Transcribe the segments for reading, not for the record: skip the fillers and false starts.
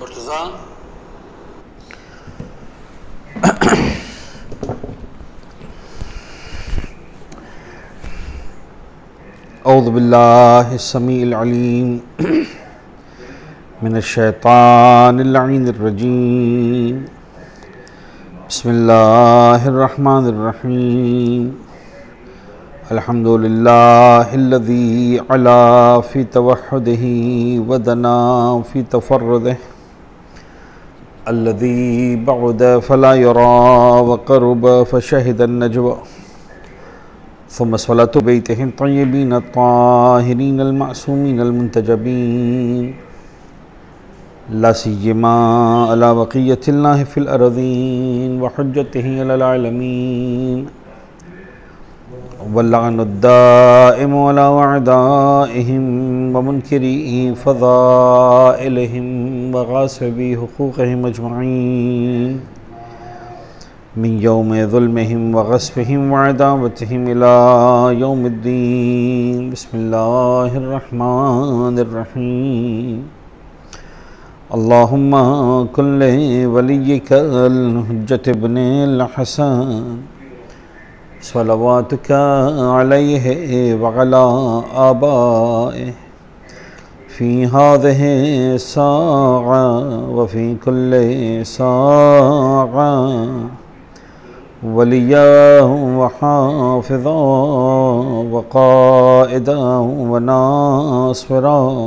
मुर्तज़ा औज़ु बिल्लाहि समीइल अलीम मिनश्शैतानिर लईनिर रजीम बिस्मिल्लाहिर रहमानिर रहीम अल्हम्दुलिल्लाहिल्लज़ी अला फ़ी तवह्हुदिही व दना फ़ी तफ़र्रुदिही अल्लज़ी बअद फ़ला यरा व क़रब फ़शहिदन नजवा सुम्मा स्वलातु बैतिहिम तय्यबीन अत्ताहिरीन अलमासूमीन अलमुंतजबीन ला सिय्यमा अला बक़िय्यतिल्लाहि फ़िल अर्ज़ीन व हुज्जतिही अलल आलमीन वल्लअनुद्दाइमु अला अअदाइहिम व मुनकिरी फ़ज़ाइलिहिम व गासिबी हुक़ूक़िहिम अजमईन मिन यौम ज़ुल्मिहिम व ग़स्बिहिम व अदावतिहिम इला यौमिद्दीन बिस्मिल्लाहिर रहमानिर रहीम अल्लाहुम्मा कुल्लि वलिय्यिकल हुज्जत इब्निल हसन सलवातुका अलैहि व अला आबाइहि फ़ी हाज़िहि साअ व फ़ी कुल्लि साअ वलिय्यन व हाफ़िज़न व क़ाइदन व नासिरन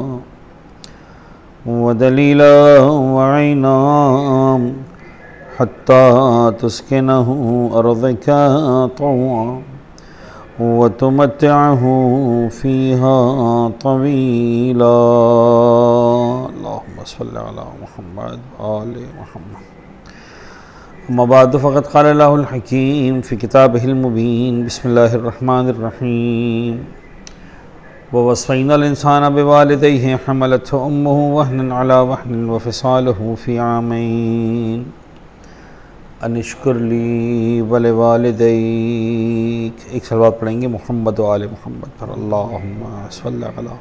व दलीलन व ऐनान हत्ता तुस्किनहु अर्ज़का तौअन व तुमत्तिअहु फ़ीहा तवीला अल्लाहुम्मा सल्लि अला मुहम्मद व आलि मुहम्मद अम्मा बाद फ़क़द क़ाल अल्लाहुल हकीम फ़ी किताबिहिल मुबीन बिस्मिल्लाहिर रहमानिर रहीम व वस्सैनल इंसाना बिवालिदैहि हमलतहु उम्मुहु वहनन अला वहनिन व फ़िसालुहु फ़ी आमैन अनिश्कुर ली व लिवालिदैक। एक सलवात पढ़ेंगे मोहम्मद व आले मोहम्मद पर। अल्लाहुम्मा सल्लि अला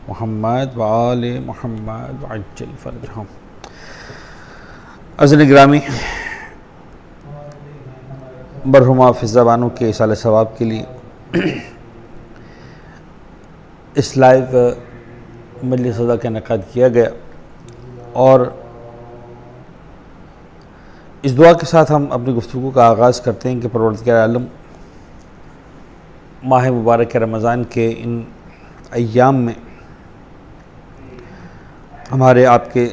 मुहम्मद व आले मोहम्मद व अज्जिल फ़रजहुम। अज़ीज़ गिरामी, मरहुमा हाफ़िज़ा बानो के इसाले सवाब के लिए इस लाइव मजलिस सदा का इनेकाद किया गया और इस दुआ के साथ हम अपनी गुफ्तगू का आगाज़ करते हैं कि परवरदिगार आलम माह मुबारक रमज़ान के इन अय्याम में हमारे आपके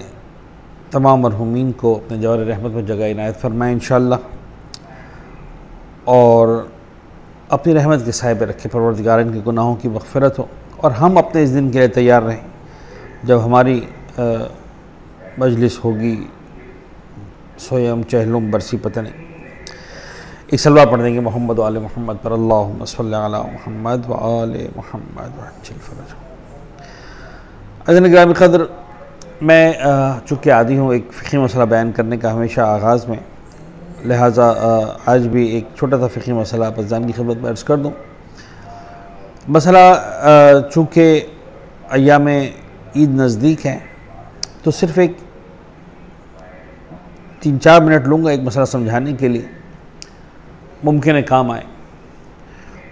तमाम मरहूमीन को अपने जवार रहमत में जगह इनायत फरमाएँ इंशाअल्लाह और अपनी रहमत के साए पे रखे। परवरदिगार इनके गुनाहों की मग़फ़िरत हो और हम अपने इस दिन के लिए तैयार रहें जब हमारी मजलिस होगी, सोयम चहलुम बरसी पता नहीं। एक सलवा पढ़ देंगे मोहम्मद व आले मोहम्मद पर। अल्लाहुम्मा सल्लि अला मुहम्मद व आले मोहम्मद व अज्जिल फ़रजहुम। अज़ीज़ गिरामी क़द्र, मैं चूँकि आदी हूँ एक फ़िक़ही मसला बयान करने का हमेशा आगाज़ में, लिहाजा आज भी एक छोटा सा फ़िक़ही मसला आपज़ान की खिदमत में अर्ज़ कर दूँ। मसला चूँकि अय्याम ईद नज़दीक हैं तो सिर्फ़ एक 3-4 मिनट लूँगा एक मसला समझाने के लिए, मुमकिन है काम आए।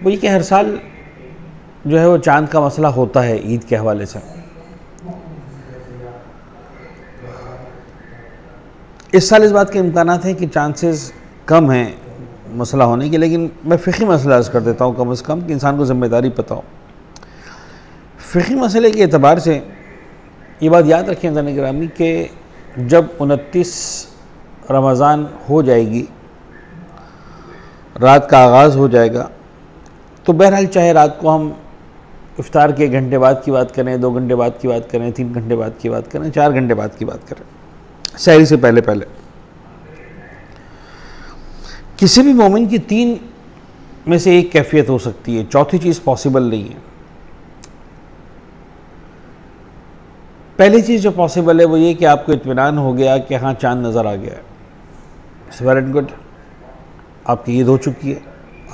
वो ये कि हर साल जो है वो चाँद का मसला होता है ईद के हवाले से। इस साल इस बात के इम्कानात हैं कि चांसेस कम हैं मसला होने की, लेकिन मैं फ़िक़ही मसला अर्ज़ कर देता हूँ कम से कम कि इंसान को ज़िम्मेदारी पता हो। फ़िक़ही मसले के एतबार से ये बात याद रखें अज़ीज़ गिरामी कि जब 29 रमज़ान हो जाएगी, रात का आगाज़ हो जाएगा, तो बहरहाल चाहे रात को हम इफ्तार के 1 घंटे बाद की बात करें, 2 घंटे बाद की बात करें, 3 घंटे बाद की बात करें, 4 घंटे बाद की बात करें, सहरी से पहले पहले, किसी भी मोमिन की 3 में से एक कैफियत हो सकती है, चौथी चीज़ पॉसिबल नहीं है। पहली चीज़ जो पॉसिबल है वो ये कि आपको इत्मीनान हो गया कि हाँ चाँद नज़र आ गया है, इट्स वेरी गुड, आपकी ईद हो चुकी है,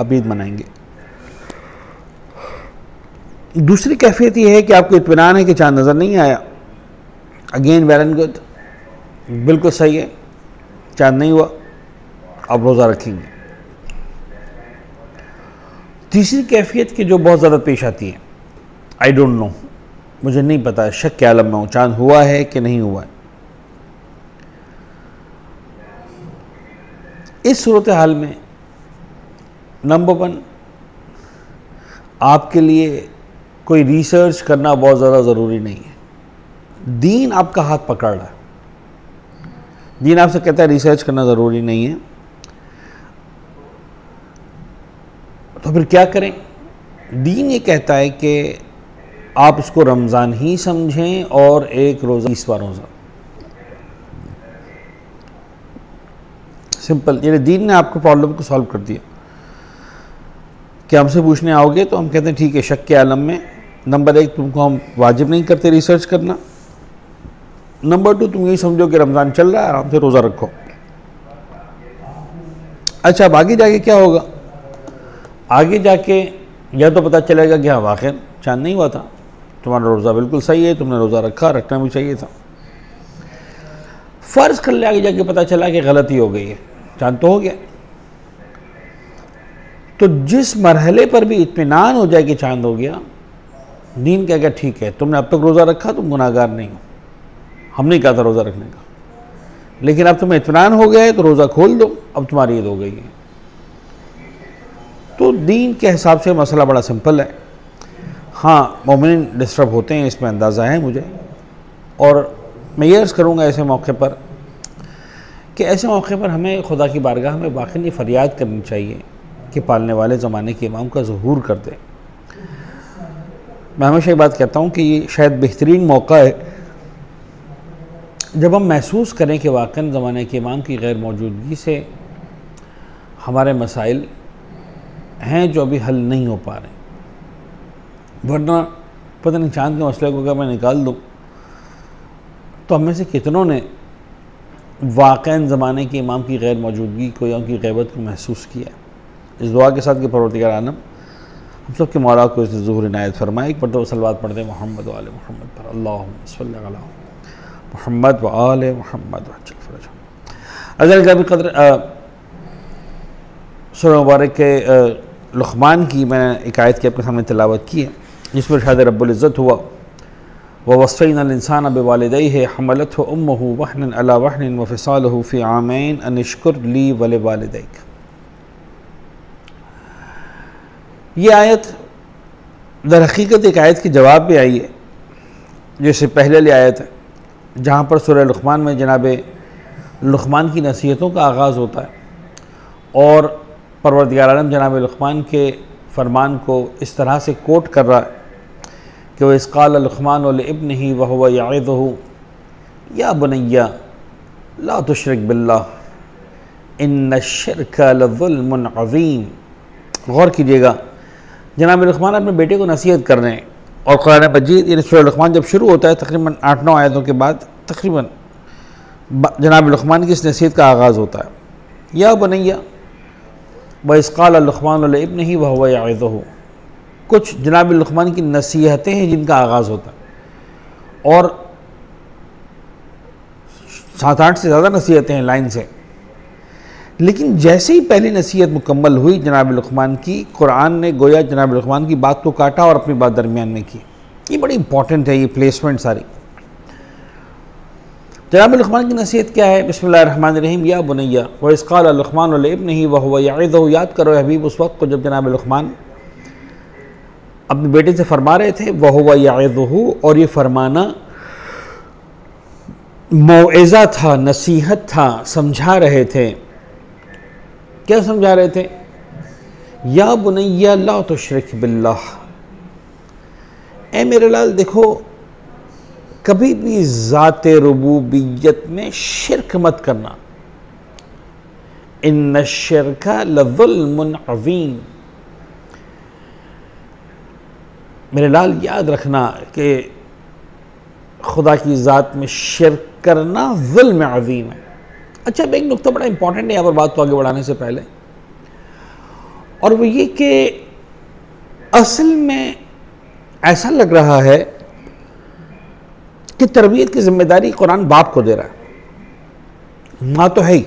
आप ईद मनाएंगे। दूसरी कैफियत ये है कि आपको इत्मीनान है कि चाँद नज़र नहीं आया, अगेन वेरी गुड, बिल्कुल सही है, चांद नहीं हुआ, आप रोज़ा रखेंगे। तीसरी कैफियत की जो बहुत ज़्यादा पेश आती है, आई डोंट नो, मुझे नहीं पता, शक के आलम में हूँ, चांद हुआ है कि नहीं हुआ है। इस सूरत हाल में नंबर 1, आपके लिए कोई रिसर्च करना बहुत ज़्यादा ज़रूरी नहीं है। दीन आपका हाथ पकड़ रहा है, दीन आपसे कहता है रिसर्च करना ज़रूरी नहीं है, तो फिर क्या करें? दीन ये कहता है कि आप इसको रमज़ान ही समझें और एक रोज़ा 20वां रोज़ा, सिंपल। यानी दीन ने आपको प्रॉब्लम को सॉल्व कर दिया कि हमसे पूछने आओगे तो हम कहते हैं ठीक है, शक के आलम में नंबर 1 तुमको हम वाजिब नहीं करते रिसर्च करना, नंबर 2 तुम यही समझो कि रमज़ान चल रहा है, आराम से रोज़ा रखो। अच्छा, अब आगे जाके क्या होगा? आगे जाके या तो पता चलेगा कि हाँ वाकई चांद नहीं हुआ था, तुम्हारा रोज़ा बिल्कुल सही है, तुमने रोज़ा रखा, रखना भी चाहिए था। फ़र्ज़ कर ले आगे जाके पता चला कि गलती हो गई है, चांद तो हो गया, तो जिस मरहले पर भी इत्मीनान हो जाए कि चांद हो गया, दीन कह गया ठीक है, तुमने अब तक रोज़ा रखा, तुम गुनाहगार नहीं हो, हम नहीं कहा था रोज़ा रखने का, लेकिन अब तुम्हें इत्मीनान हो गया है तो रोज़ा खोल दो, अब तुम्हारी ईद हो गई है। तो दीन के हिसाब से मसला बड़ा सिंपल है। हाँ, मोमिन डिस्टर्ब होते हैं, इसमें अंदाज़ा है मुझे, और मैं ये अर्ज़ करूँगा ऐसे मौके पर कि ऐसे मौके पर हमें खुदा की बारगाह में वाकई फ़रियाद करनी चाहिए कि पालने वाले ज़माने के इमाम का ज़हूर कर दे। मैं हमेशा ये बात कहता हूँ कि ये शायद बेहतरीन मौका है जब हम महसूस करें कि वाकई ज़माने के इमाम की गैर मौजूदगी से हमारे मसाइल हैं जो अभी हल नहीं हो पा रहे। वरना पता नहीं चांद के मसले को अगर मैं निकाल दूँ तो हम में से कितनों ने वाक़ई ज़माने के इमाम की गैर मौजूदगी को या उनकी ग़ैबत को महसूस किया। इस दुआ के साथ कि परवरदिगार आलम हम सब के मौला को इस ज़ुहूर इनायत फरमाए। एक मरतबा सलवात पढ़ दें मोहम्मद व आले मोहम्मद पर, अल्लाहुम्मा सल्लि अला मोहम्मद व आले मोहम्मद वअज्जिल फ़रजहम। अज़ल का भी क़द्र सूरह मुबारक के लुक़मान की मैंने एक आयत की आपके सामने तिलावत की है, जिसमें इरशाद रब्बुल इज़्ज़त हुआ व वस्फ़ैनल इंसान बिवालिदैहि हमलतहु उम्मुहु वहनन अला वहनिन व फ़िसालुहु फ़ी आमैन अन इश्कुर ली व लिवालिदैक। ये आयत दर हकीकत एक आयत के जवाब में आई है जैसे पहले वाली आयत है, जहाँ पर सूरह लुक़मान में जनाब लुक़मान की नसीहतों का आगाज़ होता है और परवरदिगार आलम जनाब लुक़मान के फ़रमान को इस तरह से कोट कर रहा है कि वह इसक़ाल लुक़मान लिब्निही व हुवा यइज़ुहु या बुनय्या ला तुश्रिक बिल्लाह इन्नश्शिर्क लज़ुल्मुन अज़ीम। गौर कीजिएगा, जनाब लुक़मान अपने बेटे को नसीहत कर रहे हैं और कुरान मजीद यानी सूरह लुक़मान जब शुरू होता है तकरीबन 8-9 आयतों के बाद तकरीबन जनाब लुक़मान की इस नसीहत का आगाज़ होता है। या बुनय्या व इसक़ाल लुक़मान लिब्निही व हुवा यइज़ुहु, कुछ जनाब लुक़मान की नसीहतें हैं जिनका आगाज़ होता है और 7-8 से ज़्यादा नसीहतें हैं लाइन से। लेकिन जैसे ही पहली नसीहत मुकम्मल हुई जनाब लुक़मान की, कुरान ने गोया जनाब लुक़मान की बात को काटा और अपनी बात दरमियान में की। ये बड़ी इंपॉर्टेंट है, ये प्लेसमेंट सारी। जनाब लुक़मान की नसीहत क्या है? बिस्मिल्लाहिर्रहमानिर्रहीम। या बुनय्या व इसक़ाल लुक़मान लिब्निही व हुवा यइज़ुहु। याद करो हबीब उस वक्त को जब जनाब लुक़मान अपने बेटे से फरमा रहे थे व हुवा यइज़ुहु, और ये फरमाना मौइज़ा था, नसीहत था, समझा रहे थे। क्या समझा रहे थे? या बुनय्या ला तुश्रिक बिल्लाह, ए मेरे लाल देखो कभी भी ज़ाते रुबूबियत में शिरक मत करना। इन्न शिरका लज़ुल्मुन अज़ीम, मेरे लाल याद रखना कि खुदा की ज़ात में शिरक करना ज़ुल्म अज़ीम है। अच्छा, एक नुक्ता बड़ा इंपॉर्टेंट है यहाँ पर बात को आगे बढ़ाने से पहले, और वो ये कि असल में ऐसा लग रहा है कि तरबियत की जिम्मेदारी कुरान बाप को दे रहा है। माँ तो है ही।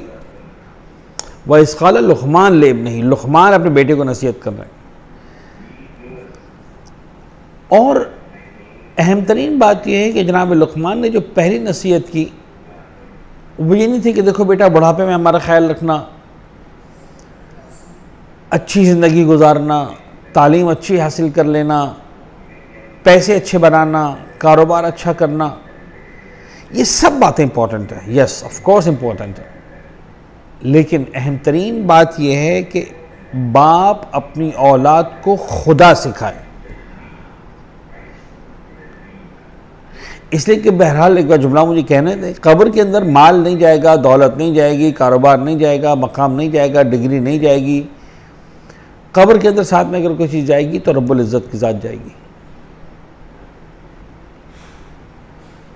वह इसकाल लुकमान लेब नहीं, लुकमान अपने बेटे को नसीहत कर रहे हैं। और अहम तरीन बात यह है कि जनाब लुकमान ने जो पहली नसीहत की वो ये नहीं थी कि देखो बेटा बुढ़ापे में हमारा ख्याल रखना, अच्छी ज़िंदगी गुजारना, तालीम अच्छी हासिल कर लेना, पैसे अच्छे बनाना, कारोबार अच्छा करना, ये सब बातें इंपॉर्टेंट है। यस ऑफ कोर्स इंपॉर्टेंट है, लेकिन अहम तरीन बात यह है कि बाप अपनी औलाद को खुदा सिखाए। इसलिए कि बहरहाल एक बार जुमला मुझे कहने दें, कब्र के अंदर माल नहीं जाएगा, दौलत नहीं जाएगी, कारोबार नहीं जाएगा, मकाम नहीं जाएगा, डिग्री नहीं जाएगी। कब्र के अंदर साथ में अगर कोई चीज़ जाएगी तो रब्बुल इज़्ज़त की ज़ात जाएगी।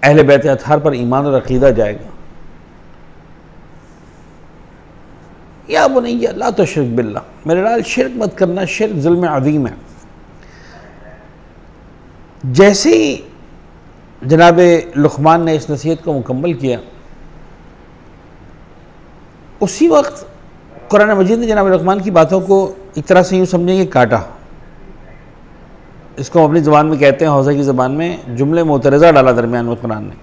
अहले बैत अतहार पर ईमान और अक़ीदा जाएगा। या बुनैया ला तुश्रिक बिल्लाह, मेरे लाल शिरक मत करना, शिरक ज़ुल्म अज़ीम है। जैसे ही जनाब लुकमान ने इस नसीहत को मुकम्मल किया, उसी वक्त कुरान मजीद ने जनाब लुकमान की बातों को एक तरह से यूँ समझेंगे काटा। इसको अपनी ज़बान में कहते हैं, हौसा की ज़बान में जुमले मोतरज़ा डाला दरमियान में कुरान ने,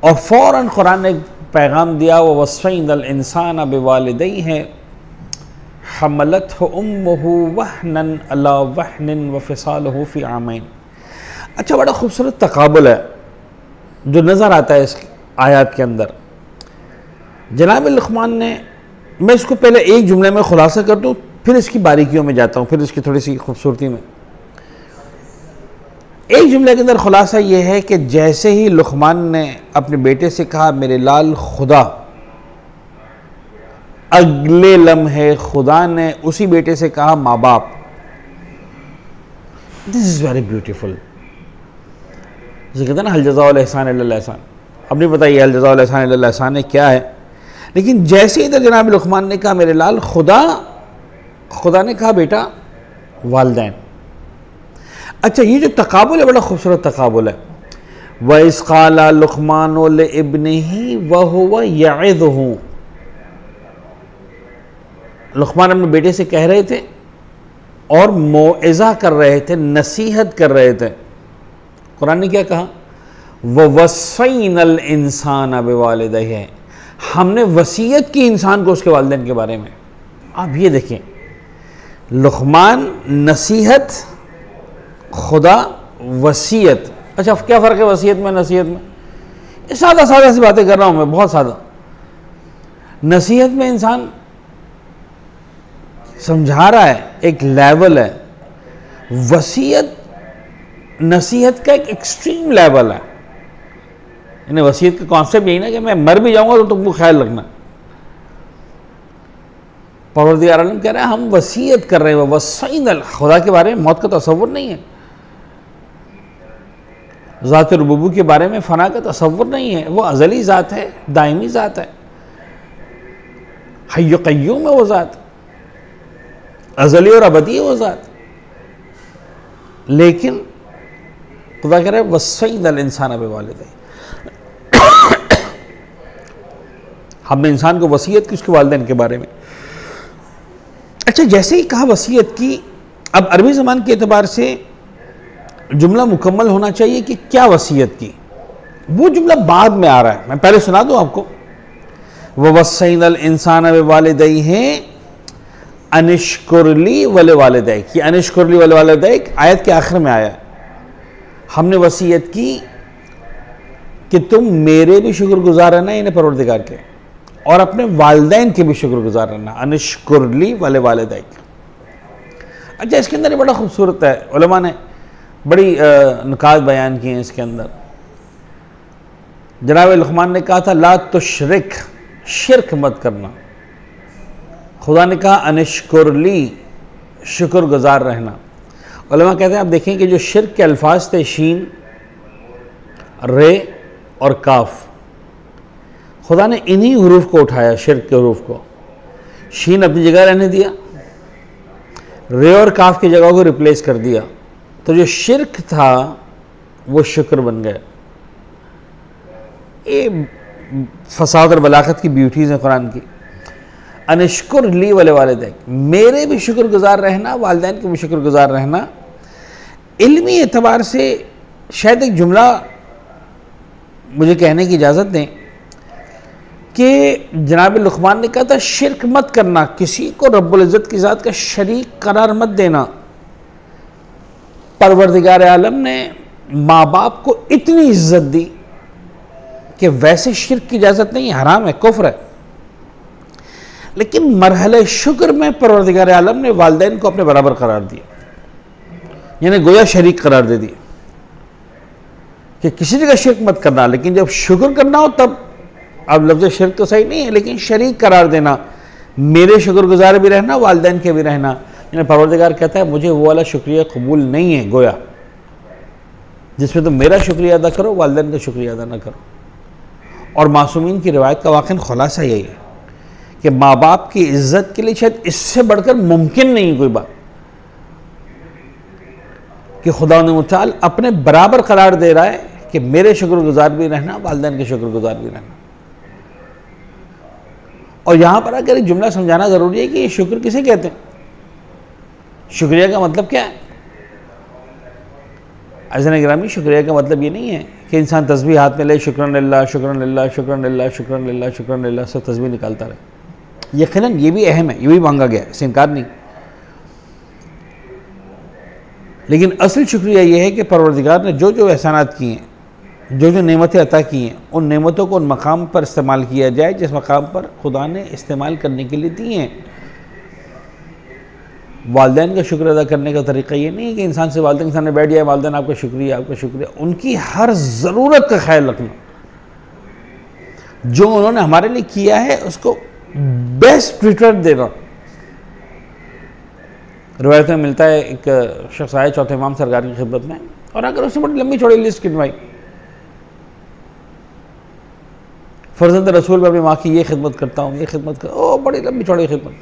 और फ़ौरन कुरान ने पैगाम दिया, वो वस्फ़ैनल इंसान बिवालिदैहि है हमलतहु उम्मुहु वहनन अला वहनिन व फ़िसालुहु फ़ी आमैन। अच्छा, बड़ा खूबसूरत तकाबुल है जो नज़र आता है इस आयत के अंदर। जनाब लुकमान ने, मैं इसको पहले एक जुमले में खुलासा कर दूँ, फिर इसकी बारीकियों में जाता हूँ, फिर इसकी थोड़ी सी खूबसूरती में। एक जुमले के अंदर खुलासा ये है कि जैसे ही लुकमान ने अपने बेटे से कहा मेरे लाल खुदा, अगले लम्हे खुदा ने उसी बेटे से कहा माँ बाप। This is very beautiful. जैसे कहते हैं ना हल जज़ाउल एहसान इल्ला एहसान। अब नहीं पता ये हल जज़ाउल एहसान इल्ला एहसान है क्या है, लेकिन जैसे इधर जनाब लुकमान ने कहा मेरे लाल खुदा, खुदा ने कहा बेटा वालिदैन। अच्छा, ये जो तकाबुल है बड़ा खूबसूरत तकाबुल है। व इज़ क़ाला लुकमानु लिइब्निही व हुवा यइज़ुहु, लुकमान अपने बेटे से कह रहे थे और मौइज़ा कर रहे थे, नसीहत कर रहे थे। कुरान ने क्या कहा, व वस्फ़ैनल इंसान बिवालिदैहि, हमने वसीयत की इंसान को उसके वालिदैन के बारे में। आप ये देखें, लुकमान नसीहत, खुदा वसीयत। अच्छा, क्या फ़र्क है वसीयत में नसीहत में? ये सादा सादा सी बातें कर रहा हूँ मैं, बहुत सादा। नसीहत में इंसान समझा रहा है, एक लेवल है। वसीयत नसीहत का एक एक्सट्रीम लेवल है। यानी वसीयत का कॉन्सेप्ट यही ना कि मैं मर भी जाऊंगा तो तुमको ख्याल रखना। परवरदिगार आलम कह रहा है हम वसीयत कर रहे हैं, वसीयत खुदा के बारे में मौत का तसव्वुर नहीं है, ज़ात रुबूबी के बारे में फ़ना का तसव्वुर नहीं है। वो अज़ली ज़ात है, दायमी ज़ात है, हय्य क़य्यूम है वो ज़ात, अज़ली और अबदी है वो ज़ात। लेकिन खुदा कह रहा है वस्फ़ैनल इंसान बिवालिदैहि, हमने इंसान को वसीयत की उसके वालिदैन के बारे में। अच्छा, जैसे ही कहा वसीयत की, अब अरबी ज़बान के एतबार से जुमला मुकम्मल होना चाहिए कि क्या वसीयत की, वो जुमला बाद में आ रहा है। मैं पहले सुना दूं आपको, व वस्फ़ैनल इंसान बिवालिदैहि अनिश्कुरली वले वालिदैक। ये अनिश्कुरली वले वालिदैक आयत के आखिर में आया है। हमने वसीयत की कि तुम मेरे भी शुक्रगुजार रहना, इन्हें परवरदिगार के, और अपने वालिदैन के भी शुक्रगुजार रहना। अनिश्कुरली वले वालिदैक। अच्छा, इसके अंदर ये बड़ा खूबसूरत है, उलमा ने बड़ी नुकात बयान किए हैं इसके अंदर। जनाब लुकमान ने कहा था ला तुश्रिक, शिरक मत करना। खुदा ने कहा अनिश्कुरली, शुक्रगुजार रहना। उलमा कहते हैं आप देखें कि जो शिरक के अल्फाज थे शीन, रे और काफ, खुदा ने इन्हीं हुरूफ को उठाया, शिरक के हुरूफ को। शीन अपनी जगह रहने दिया, रे और काफ की जगह को रिप्लेस कर दिया, तो जो शिरक था वो शुक्र बन गया। ये फसाद और बलागत की ब्यूटीज़ हैं कुरान की। अनश्कुर ली वले वालिदैक, मेरे भी शुक्रगुजार रहना, वालिदैन के भी शुक्रगुजार रहना। इल्मी एतबार से शायद एक जुमला मुझे कहने की इजाज़त दें कि जनाब लुक़मान ने कहा था शिरक मत करना, किसी को रब्बुल इज़्ज़त की ज़ात का शरीक करार मत देना। परवरदिगार आलम ने माँ बाप को इतनी इज्जत दी कि वैसे शिरक की इजाज़त नहीं, हराम है, कुफ्र है, लेकिन मरहले शुक्र में परवरदिगार आलम ने वालिदैन को अपने बराबर करार दिया, यानी गोया शरीक करार दे दिया कि किसी जगह शिरक मत करना, लेकिन जब शुक्र करना हो तब, अब लफ्ज़ शिरक तो सही नहीं है, लेकिन शरीक करार देना, मेरे शुक्रगुजार भी रहना, वालिदैन के भी रहना। यानी परवरदिगार कहता है मुझे वो वाला शुक्रिया कबूल नहीं है गोया जिसमें तुम मेरा शुक्रिया अदा करो, वालिदैन का शुक्रिया अदा ना करो। और मासूमीन की रिवायत का वाक़ई खुलासा यही है कि माँ बाप की इज़्ज़त के लिए शायद इससे बढ़कर मुमकिन नहीं कोई बात कि खुदा ने मुताल अपने बराबर करार दे रहा है कि मेरे शुक्रगुजार भी रहना, वालिदैन के शुक्रगुजार भी रहना। और यहाँ पर अगर एक जुमला समझाना ज़रूरी है कि ये शुक्र किसे कहते हैं, शुक्रिया का मतलब क्या है। अज़ीज़ान गिरामी, शुक्रिया का मतलब ये नहीं है कि इंसान तस्बीह हाथ में ले शुक्रन लिल्लाह शुक्रन लिल्लाह शुक्रन लिल्लाह शुक्रन लिल्लाह शुक्रन लिल्लाह से तस्बीह निकालता रहे। यकीनन ये भी अहम है, ये भी मांगा गया है, इससे इनकार नहीं, लेकिन असल शुक्रिया ये है कि परवरदिगार ने जो जो एहसानात किए हैं, जो जो नेमतें अता की हैं, उन नेमतों को उन मकाम पर इस्तेमाल किया जाए जिस मकाम पर खुदा ने इस्तेमाल करने के लिए दिए हैं। वालिदैन का शुक्र अदा करने का तरीका ये नहीं है कि इंसान से वालिदैन के सामने बैठ जाए, वालिदैन आपका शुक्रिया, आपका शुक्रिया। उनकी हर ज़रूरत का ख्याल रखना, जो उन्होंने हमारे लिए किया है उसको बेस्ट ट्रीटमेंट देना। रिवायत में मिलता है एक शख्स आए चौथे इमाम सरकार की खिदमत में, और अगर उसने बड़ी लंबी चौड़ी लिस्ट गिनवाई, फर्जंद रसूल में अपनी माँ की ये खिदमत करता हूँ, ये खिदमत कर, ओ बड़ी लंबी चौड़ी खिदमत,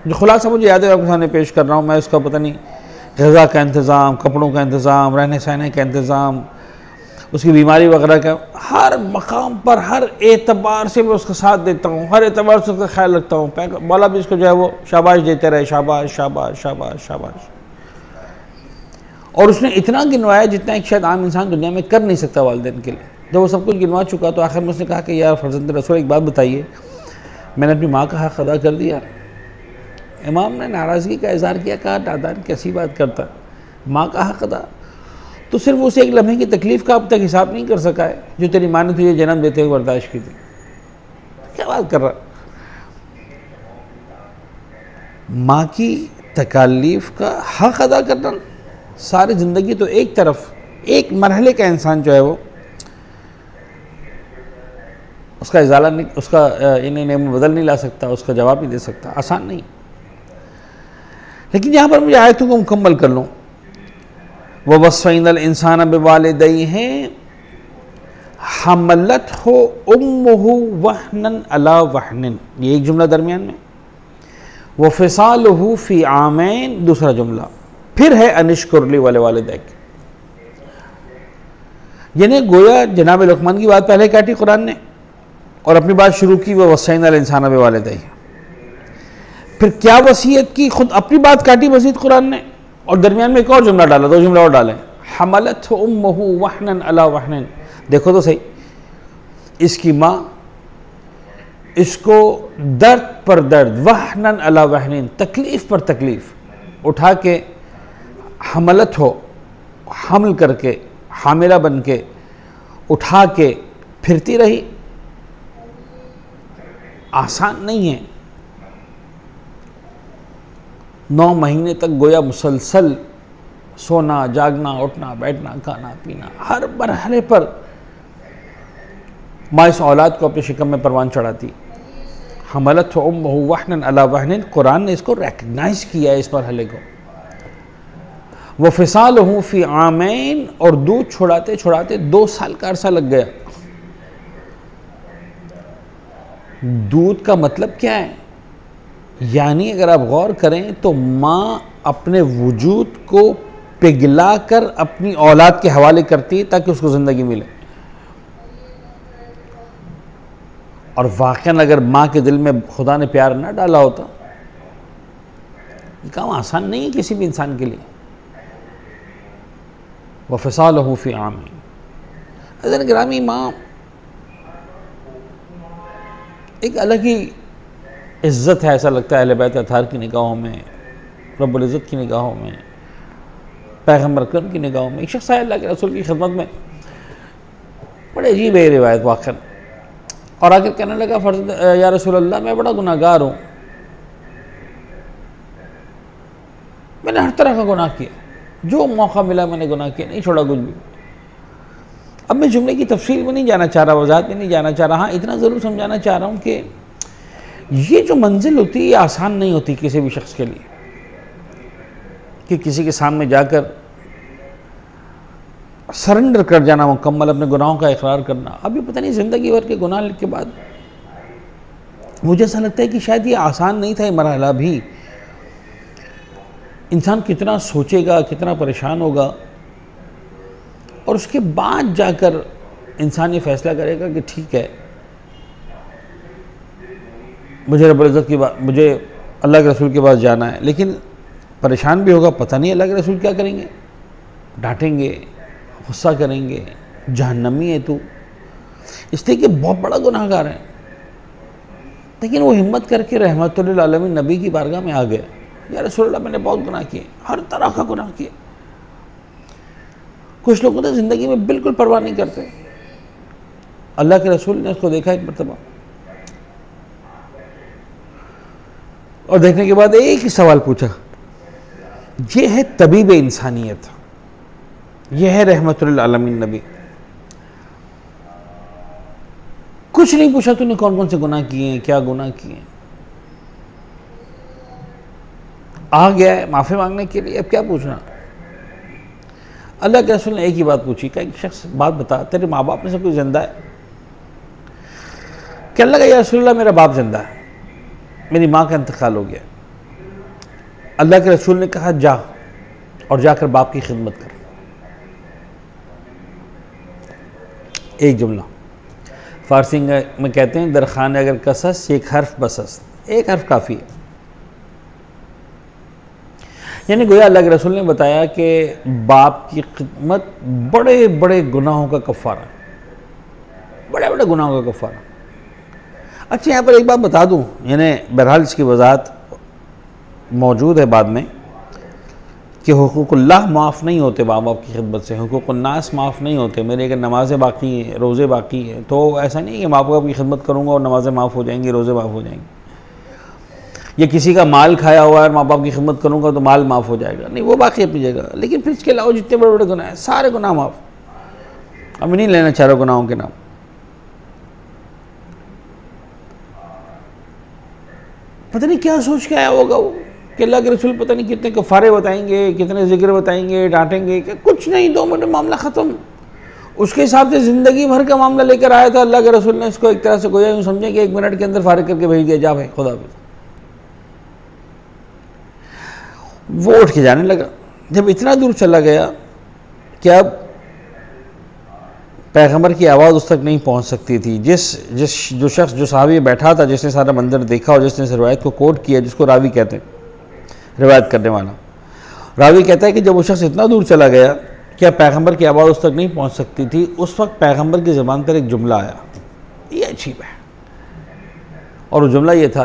जो खुलासा मुझे याद है आपके सामने पेश कर रहा हूँ मैं। उसका पता नहीं, ग़िज़ा का इंतज़ाम, कपड़ों का इंतज़ाम, रहने सहने का इंतज़ाम, उसकी बीमारी वगैरह का, हर मकाम पर हर एतबार से मैं उसका साथ देता हूँ, हर एतबार से उसका ख्याल रखता हूँ। मौला भी उसको जो है वो शाबाश देते रहे, शाबाश शाबाश शाबाश शाबाश। और उसने इतना गिनवाया जितना एक शायद आम इंसान दुनिया में कर नहीं सकता वालिदैन के लिए। जब वो सब कुछ गिनवा चुका तो आखिर में उसने कहा कि यार फर्जंद रसूल एक बात बताइए, मैंने अपनी माँ का हक़ अदा कर दिया। इमाम ने नाराज़गी का इज़हार किया, कहा दादान कैसी बात करता, माँ का हक़ अदा तो सिर्फ उसे एक लम्हे की तकलीफ़ का अब तक हिसाब नहीं कर सका है जो तेरी माँ ने तुझे जन्म देते हुए बर्दाश्त की थी। क्या बात कर रहा, माँ की तकालीफ़ का हक़ अदा करना सारी ज़िंदगी। तो एक तरफ एक मरहले का इंसान जो है वो उसका इजाला नहीं, उसका इन्हें बदल नहीं ला सकता, उसका जवाब नहीं दे सकता, आसान नहीं। लेकिन यहाँ पर मुझे आयतों को मुकम्मल कर लूँ। वह वस्फ़ैनल इंसान बिवालिदैहि हमलत हो उम्मुहु वहनन अला वहनिन, ये एक जुमला दरमियान में। वह फ़िसालुहु फ़ी आमैन, दूसरा जुमला। फिर है अनिश्कुर ली वले वालिदैक, यानी गोया जनाब लुक़मान की बात पहले काटी कुरान ने और अपनी बात शुरू की वह वस्फ़ैनल इंसान बिवालिदैहि। फिर क्या वसीयत की, खुद अपनी बात काटी मज़ीद कुरान ने, और दरमियान में एक और जुमला डाला, दो जुमला और डाले, हमलत उम्मुहु वहनन अला वहनिन। देखो तो सही, इसकी माँ इसको दर्द पर दर्द, वहनन अला वहनिन, तकलीफ़ पर तकलीफ़ उठा के, हमलत हो हमल करके, हामिला बन के उठा के फिरती रही। आसान नहीं है। 9 महीने तक गोया मुसलसल सोना, जागना, उठना, बैठना, खाना पीना, हर मरहले पर माँ इस औलाद को अपने शिकम में परवान चढ़ाती। हमलत उम्मुहु वहनन अला वहनिन, कुरान ने इसको रिकग्नाइज किया है, इस मरहले को। वह फ़िसालुहु फ़ी आमैन, और दूध छुड़ाते छुड़ाते 2 साल का अरसा लग गया। दूध का मतलब क्या है, यानी अगर आप गौर करें तो माँ अपने वजूद को पिघला कर अपनी औलाद के हवाले करती है ताकि उसको ज़िंदगी मिले। और वाक़ई अगर माँ के दिल में खुदा ने प्यार ना डाला होता, ये काम आसान नहीं है किसी भी इंसान के लिए। वफ़िसालहु फ़ी आमैन। अज़ीज़ गिरामी, माँ एक अलग ही इज़्ज़त है, ऐसा लगता है अहले बैत अतहार की निगाहों में, रब्बुल इज़्ज़त की निगाहों में, पैगम्बर अकरम की निगाहों में। एक शख्स आया अल्लाह के रसूल की खिदमत में, बड़े अजीब है रिवायत वाक़ई, और आकर कहने लगा फर्ज या रसूल अल्लाह, मैं बड़ा गुनाहगार हूँ, मैंने हर तरह का गुनाह किया, जो मौका मिला मैंने गुनाह किया, नहीं छोड़ा कुछ भी। अब मैं जुमले की तफसील में नहीं जाना चाह रहा, वजाहत में नहीं जाना चाह रहा, हाँ इतना ज़रूर समझाना चाह रहा हूँ कि ये जो मंजिल होती है ये आसान नहीं होती किसी भी शख्स के लिए, कि किसी के सामने जाकर सरेंडर कर जाना, मुकम्मल अपने गुनाहों का इकरार करना। अभी पता नहीं ज़िंदगी भर के गुनाह के बाद मुझे ऐसा लगता है कि शायद ये आसान नहीं था ये मरहला भी। इंसान कितना सोचेगा, कितना परेशान होगा, और उसके बाद जाकर इंसान ये फैसला करेगा कि ठीक है, मुझे रब्बुल इज़्ज़त की बात, मुझे अल्लाह के रसूल के पास जाना है। लेकिन परेशान भी होगा, पता नहीं अल्लाह के रसूल क्या करेंगे, डांटेंगे, गुस्सा करेंगे, जहन्नमी है तू, इसलिए कि बहुत बड़ा गुनाहगार है। लेकिन वो हिम्मत करके रहमतुल आलमीन नबी की बारगाह में आ गया, या रसूल अल्लाह मैंने बहुत गुनाह किए, हर तरह का गुनाह किए। कुछ लोग तो ज़िंदगी में बिल्कुल परवाह नहीं करते। अल्लाह के रसूल ने उसको देखा एक मरतबा, और देखने के बाद एक ही सवाल पूछा, ये है तबीब इंसानियत, यह है रहमतुल आलमीन नबी। कुछ नहीं पूछा तूने कौन कौन से गुनाह किए हैं, क्या गुनाह किए हैं। आ गया है माफ़ी मांगने के लिए, अब क्या पूछना। अल्लाह के रसूल ने एक ही बात पूछी, क्या एक शख्स बात बता, तेरे माँ बाप में से कोई जिंदा है? कहने लगा या रसूल अल्लाह मेरा बाप जिंदा है, मेरी माँ का इंतकाल हो गया। अल्लाह के रसूल ने कहा जा और जाकर बाप की खिदमत कर। एक जुमला फ़ारसी में कहते हैं दरखान अगर कसस एक हर्फ बसस, एक हर्फ काफ़ी है। यानी गोया अल्लाह के रसूल ने बताया कि बाप की खिदमत बड़े बड़े गुनाहों का कफ़ारा, बड़े बड़े गुनाहों का कफ़ारा। अच्छा यहाँ पर एक बात बता दूँ, यानी बहरहाल इसकी वजाहत मौजूद है बाद में, कि हुकूकुल्लाह माफ़ नहीं होते माँ बाप की खिदमत से, हुकूकुन्नास माफ़ नहीं होते। मेरे अगर नमाज़ें बाकी हैं, रोज़े बाकी हैं, तो ऐसा नहीं है कि माँ बाप की खिदमत करूँगा और नमाज़ें माफ़ हो जाएंगी, रोज़े माफ़ हो जाएंगे। या किसी का माल खाया हुआ है, माँ बाप की खिदमत करूँगा तो माल माफ़ हो जाएगा, नहीं, वो बाकी अपनी जगह। लेकिन फिर इसके अलावा जितने बड़े बड़े गुनाह हैं, सारे गुनाह माफ़। अब नहीं लेना चाह रहा गुनाहों के नाम। पता नहीं क्या सोच के आया होगा वो, कि अल्लाह के रसूल पता नहीं कितने कफ़ारे बताएंगे, कितने ज़िक्र बताएंगे, डांटेंगे, कि कुछ नहीं, 2 मिनट मामला ख़त्म। उसके हिसाब से ज़िंदगी भर का मामला लेकर आया था अल्लाह के रसूल ने, इसको एक तरह से गोया यूँ समझे कि 1 मिनट के अंदर फारिग करके भेज दिया, जा भाई खुदा हाफ़िज़। वो उठ के जाने लगा। जब इतना दूर चला गया कि अब पैगम्बर की आवाज़ उस तक नहीं पहुंच सकती थी। जो शख्स, जो सहाबी बैठा था, जिसने सारा मंजर देखा और जिसने इस रिवायत को कोट किया, जिसको रावी कहते हैं, रिवायत करने वाला रावी कहता है कि जब वो शख्स इतना दूर चला गया कि अब पैगम्बर की आवाज़ उस तक नहीं पहुंच सकती थी, उस वक्त पैगम्बर की ज़बान पर एक जुमला आया। ये अजीब है, और वो जुमला ये था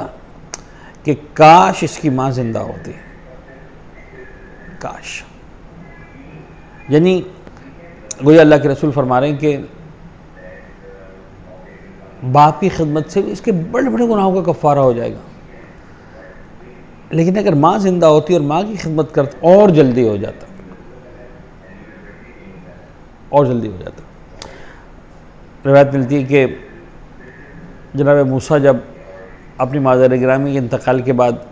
कि काश इसकी माँ जिंदा होती, काश। यानी गोया अल्लाह के रसूल फरमा रहे हैं कि बाप की खिदमत से भी इसके बड़े बड़े गुनाहों का कफ़ारा हो जाएगा। लेकिन अगर माँ जिंदा होती और माँ की खिदमत करती, और जल्दी हो जाता, और जल्दी हो जाता। रिवायत मिलती है कि जनाब मूसा जब अपनी माज़र गिरामी के इंतकाल के बाद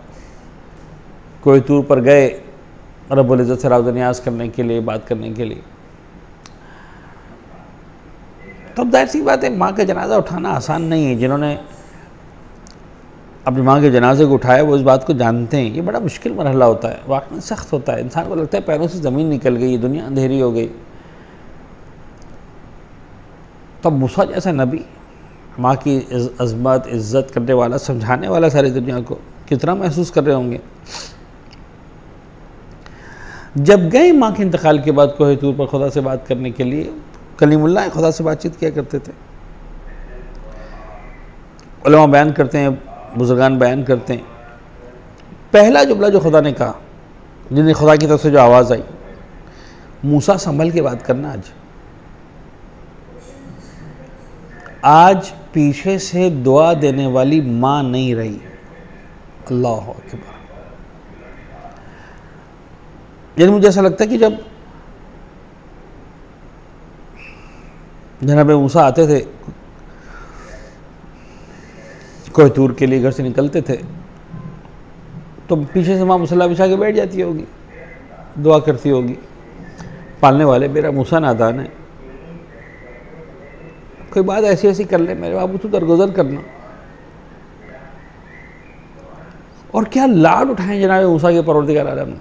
कोई तूर पर गए रब्बुल इज़्ज़त से राज़ नियाज़ करने के लिए, बात करने के लिए, तब जाहिर सी बात है माँ का जनाजा उठाना आसान नहीं है। जिन्होंने अपनी माँ के जनाजे को उठाया वो इस बात को जानते हैं, ये बड़ा मुश्किल मरहला होता है, वाकई सख्त होता है। इंसान को लगता है पैरों से ज़मीन निकल गई, दुनिया अंधेरी हो गई। तब मूसा जैसा नबी माँ की अज़मत, इज़्ज़त करने वाला, समझाने वाला सारी दुनिया को, कितना महसूस कर रहे होंगे। जब गए माँ के इंतकाल के बाद कोहे तूर पर खुदा से बात करने के लिए, कलीमुल्लाह खुदा से बातचीत किया करते थे। उलमा बयान करते हैं, बुजुर्गान बयान करते हैं, पहला जुमला जो खुदा ने कहा, जिन्हें खुदा की तरफ से जो आवाज़ आई, मूसा संभल के बात करना। आज पीछे से दुआ देने वाली माँ नहीं रही। अल्लाह अकबर। यानी मुझे ऐसा लगता है कि जब जनाब मूसा आते थे, कोहे तूर के लिए घर से निकलते थे, तो पीछे से माँ मुसल्ला बिछा के बैठ जाती होगी, दुआ करती होगी, पालने वाले मेरा मूसा नादान है, कोई बात ऐसी ऐसी कर ले, मेरे बाबू तू दरगुजर करना। और क्या लाड उठाएं जनाब मूसा के परवरदिगार आलम ने।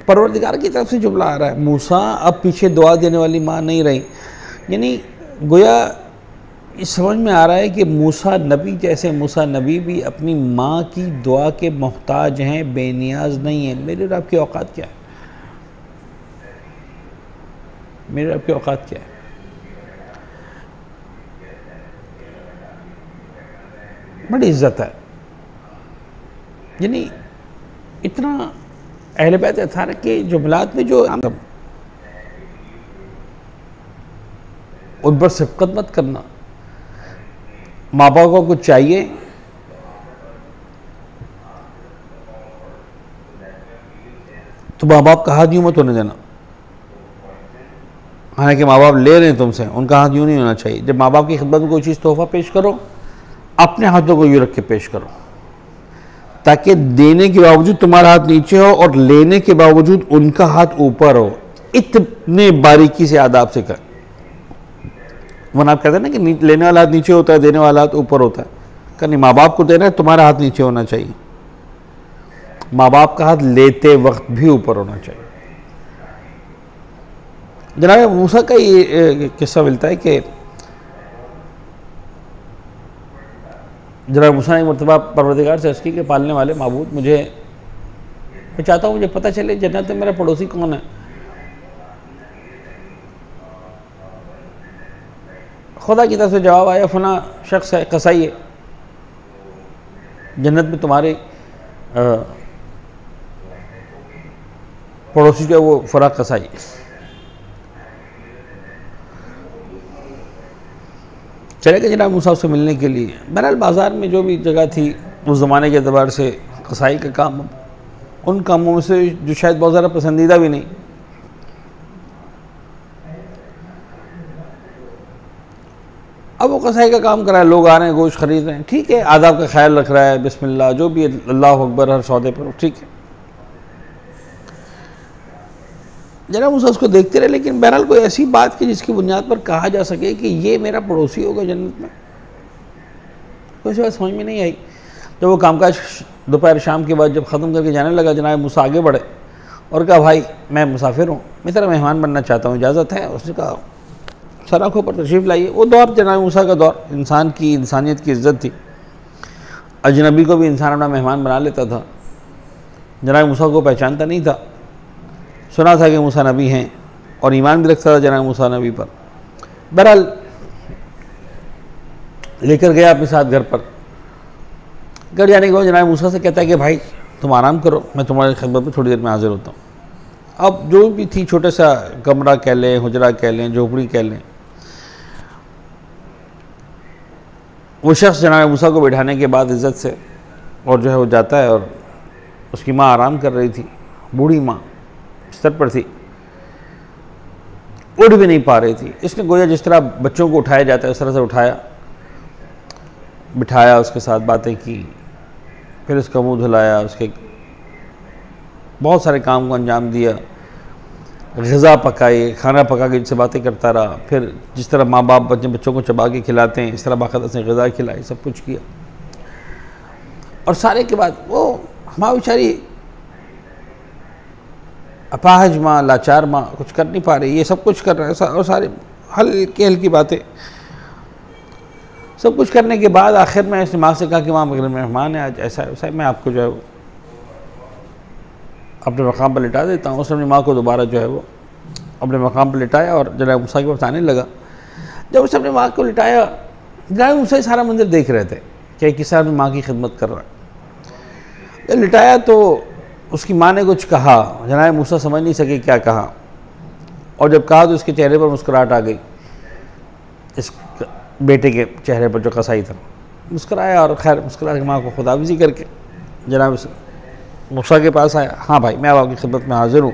परवरदिगार की तरफ से जुमला आ रहा है, मूसा अब पीछे दुआ देने वाली माँ नहीं रही। यानी गोया इस समझ में आ रहा है कि मूसा नबी जैसे मूसा नबी भी अपनी माँ की दुआ के मोहताज हैं, बेनियाज नहीं हैं। मेरे रब की औकात क्या है? मेरे रब की औकात क्या है? बड़ी इज्जत है। यानी इतना अहले बैत अताहर के जुमलात में जो उन पर शफ़क़त मत करना। माँ बाप को कुछ चाहिए तो माँ बाप का हाथ यूँ मत होने देना। हालांकि माँ बाप ले रहे हैं तुमसे, उनका हाथ यूँ नहीं होना चाहिए। जब माँ बाप की खिदमत में कोई चीज़ तोहफ़ा पेश करो, अपने हाथों को यूँ रख के पेश करो, ताकि देने के बावजूद तुम्हारा हाथ नीचे हो और लेने के बावजूद उनका हाथ ऊपर हो। इतने बारीकी से आदाब से कर। वरना आप कहते हैं ना कि लेने वाला हाथ नीचे होता है, देने वाला हाथ ऊपर होता है। कहनी माँ बाप को देना है, तुम्हारा हाथ नीचे होना चाहिए, माँ बाप का हाथ लेते वक्त भी ऊपर होना चाहिए। जनाब मूसा का ये किस्सा मिलता है कि जनाब मूसा ने एक मरतबा परवरदिगार से अर्ज़ की कि पालने वाले माबूद, मैं चाहता हूँ मुझे पता चले जन्नत में मेरा पड़ोसी कौन है। खुदा की तरफ से जवाब आया, फना शख्स है, कसाई है, जन्नत में तुम्हारे पड़ोसी जो है वो फरा कसाई। चले गए जनाब मूसा से मिलने के लिए। बहरहाल बाज़ार में जो भी जगह थी उस ज़माने के अतबार से कसाई का काम उन कामों में से जो शायद बहुत ज़्यादा पसंदीदा भी नहीं। अब वो कसाई का काम कर रहा है, लोग आ रहे हैं, गोश्त खरीद रहे हैं, ठीक है, आदाब का ख्याल रख रहा है, बिस्मिल्लाह जो भी, अल्लाह अकबर हर सौदे पर, ठीक है। जनाब मूसा उसको देखते रहे, लेकिन बहरहाल कोई ऐसी बात की जिसकी बुनियाद पर कहा जा सके कि ये मेरा पड़ोसी होगा जन्नत में, कोई ऐसी बात समझ में नहीं आई। जब वो कामकाज दोपहर शाम के बाद जब ख़त्म करके जाने लगा, जनाब मूसा आगे बढ़े और कहा, भाई मैं मुसाफिर हूँ, मैं तेरा मेहमान बनना चाहता हूँ, इजाज़त है? उसने कहा सर आँखों पर तशरीफ़ लाइए। वो दौर जनाब मूसा का दौर, इंसान की इंसानियत की इज़्ज़त थी, अजनबी को भी इंसान अपना मेहमान बना लेता था। जनाब मूसा को पहचानता नहीं था, सुना था कि मूसा नबी हैं और ईमान भी रखता था जनाब मूसा नबी पर। बहरहाल लेकर गया अपने साथ घर पर। घर जाने के बाद जनाब मूसा से कहता है कि भाई तुम आराम करो, मैं तुम्हारी खिदमत में थोड़ी देर में हाजिर होता हूँ। अब जो भी थी, छोटा सा कमरा कह लें, हुजरा कह लें, झोपड़ी कह लें, वो शख्स जनाब मूसा को बिठाने के बाद इज़्ज़त से और जो है वो जाता है, और उसकी माँ आराम कर रही थी, बूढ़ी माँ बिस्तर पर थी, उठ भी नहीं पा रही थी। इसने गोया जिस तरह बच्चों को उठाया जाता है उस तरह से उठाया, बिठाया, उसके साथ बातें की, फिर उसका मुंह धुलाया, उसके बहुत सारे काम को अंजाम दिया, ग़िज़ा पकाई, खाना पका के जिससे बातें करता रहा, फिर जिस तरह माँ बाप बच्चों को चबा के खिलाते हैं इस तरह बाकायदा से ग़िज़ा खिलाई, सब कुछ किया। और सारे के बाद वो माँ बेचारी अपाहज माँ, लाचार माँ, कुछ कर नहीं पा रही, ये सब कुछ कर रहा है और सारे हल्की हल्की बातें। सब कुछ करने के बाद आखिर में इसने माँ से कहा कि माँ मगर मेहमान है आज, ऐसा है मैं आपको जो है वो अपने मकाम पर लिटा देता हूँ। उसने अपनी माँ को दोबारा जो है वो अपने मकाम पर लिटाया और जनाब मूसा के पास आने लगा। जब उसने अपनी माँ को लिटाया, जनाब मूसा सारा मंदिर देख रहे थे कि किस तरह माँ की खिदमत कर रहा है। जब लिटाया तो उसकी माँ ने कुछ कहा, जनाब मूसा समझ नहीं सके क्या कहा, और जब कहा तो उसके चेहरे पर मुस्कुराहट आ गई। इस बेटे के चेहरे पर जो कसाई था, मुस्कुराया और खैर मुस्कुरा के माँ को खुदाफिज़ी करके जनाब मूसा के पास आया। हाँ भाई, मैं अब आपकी खिदमत में हाज़िर हूँ,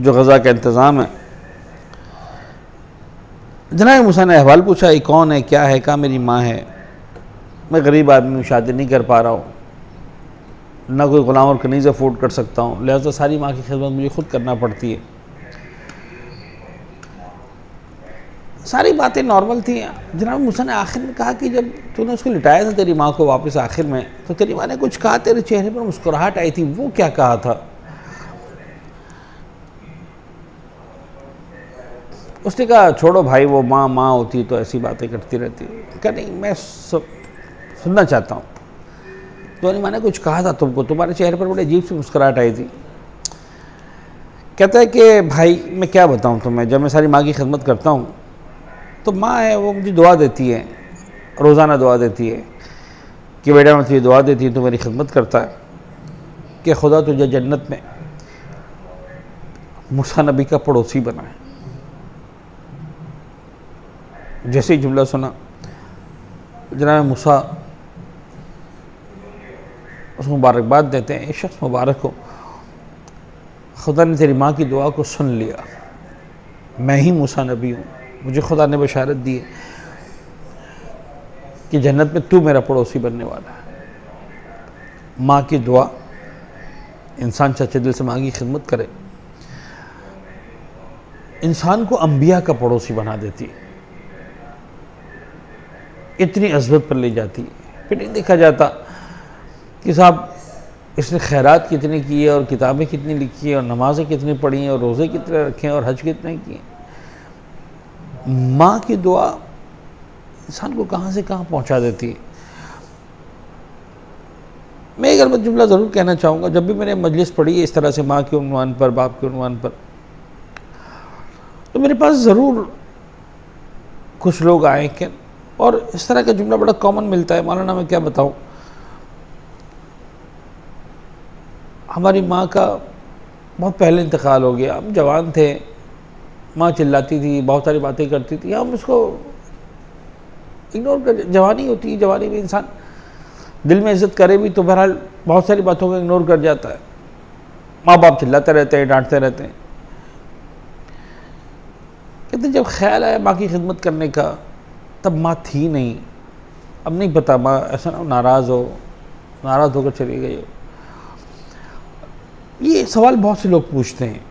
जो गज़ा का इंतज़ाम है। जनाब मूसा ने अहवाल पूछा, ये कौन है, क्या है? कहा मेरी माँ है, मैं गरीब आदमी हूँ, शादी नहीं कर पा रहा हूँ, ना कोई ग़ुलाम और कनीज़ अफोर्ड कर सकता हूँ, लिहाजा सारी माँ की खिदमत मुझे खुद करना पड़ती है। सारी बातें नॉर्मल थी। जनाब मूसा ने आखिर में कहा कि जब तूने उसको लिटाया था तेरी माँ को वापस आखिर में, तो तेरी माँ ने कुछ कहा, तेरे चेहरे पर मुस्कुराहट आई थी, वो क्या कहा था? उसने कहा छोड़ो भाई, वो माँ होती तो ऐसी बातें करती रहती। क्या नहीं, मैं सुनना चाहता हूँ। तुम्हारी माँ ने कुछ कहा था तुमको, तुम्हारे चेहरे पर बड़ी अजीब सी मुस्कुराहट आई थी। कहता है कि भाई मैं क्या बताऊँ तुम्हें, जब मैं सारी माँ की खिदमत करता हूँ तो माँ है वो मुझे दुआ देती है, रोज़ाना दुआ देती है कि बेटा मैं तुझे दुआ देती हूँ, तो मेरी खिदमत करता है कि खुदा तुझे जन्नत में मूसा नबी का पड़ोसी बनाए। जैसे ही जुमला सुना, जनाब मूसा उसको मुबारकबाद देते हैं, इस शख्स मुबारक हो, खुदा ने तेरी माँ की दुआ को सुन लिया, मैं ही मूसा नबी हूँ, मुझे खुदा ने बशारत दी है कि जन्नत में तू मेरा पड़ोसी बनने वाला है। माँ की दुआ, इंसान सच्चे दिल से माँ की खिदमत करे, इंसान को अंबिया का पड़ोसी बना देती है, इतनी अज़मत पर ले जाती है। फिर नहीं देखा जाता कि साहब इसने खैरात कितने किए और किताबें कितनी लिखी है और नमाज़ें कितनी पढ़ी हैं और रोज़े कितने रखे हैं और हज कितने किए। माँ की दुआ इंसान को कहाँ से कहाँ पहुँचा देती है। मैं एक अलग जुमला ज़रूर कहना चाहूँगा, जब भी मैंने मजलिस पढ़ी है इस तरह से माँ के उन्वान पर, बाप के उन्वान पर, तो मेरे पास ज़रूर कुछ लोग आए कि, और इस तरह का जुमला बड़ा कॉमन मिलता है, मौलाना मैं क्या बताऊँ, हमारी माँ का बहुत पहले इंतकाल हो गया, हम जवान थे, माँ चिल्लाती थी, बहुत सारी बातें करती थी, हम उसको इग्नोर कर, जवानी होती है, जवानी में इंसान दिल में इज़्ज़त करे भी तो बहरहाल बहुत सारी बातों को इग्नोर कर जाता है। माँ बाप चिल्लाते रहते हैं, डांटते रहते हैं। कहते जब ख्याल आया माँ की खिदमत करने का, तब माँ थी नहीं। अब नहीं पता माँ ऐसा ना नाराज़ होकर चली गई हो। ये सवाल बहुत से लोग पूछते हैं,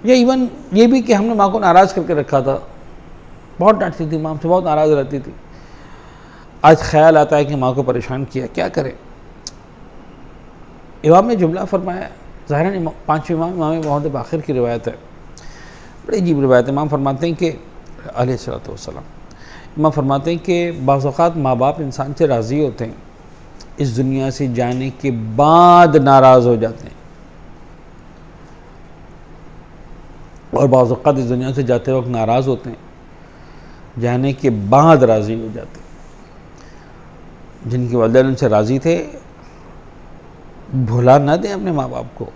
या इवन ये भी कि हमने माँ को नाराज़ करके रखा था, बहुत डांटती थी, माँ हमसे बहुत नाराज़ रहती थी, आज ख्याल आता है कि माँ को परेशान किया, क्या करें। इमाम ने जुमला फरमाया, ज़ाहिरन 5 इमाम मोहम्मद बाक़िर की रिवायत है, बड़ी अजीब रिवायत है। इमाम फरमाते हैं कि अलैहिस्सलातु वस्सलाम, इमाम फरमाते हैं कि बाज़ औक़ात माँ बाप इंसान से राज़ी होते हैं, इस दुनिया से जाने के बाद नाराज़ हो जाते हैं, और बाज़ औक़ात इस दुनिया से जाते वक्त नाराज़ होते हैं, जाने के बाद राज़ी हो जाते हैं। जिनके वालिदैन उनसे राज़ी थे, भुला ना दें अपने माँ बाप को,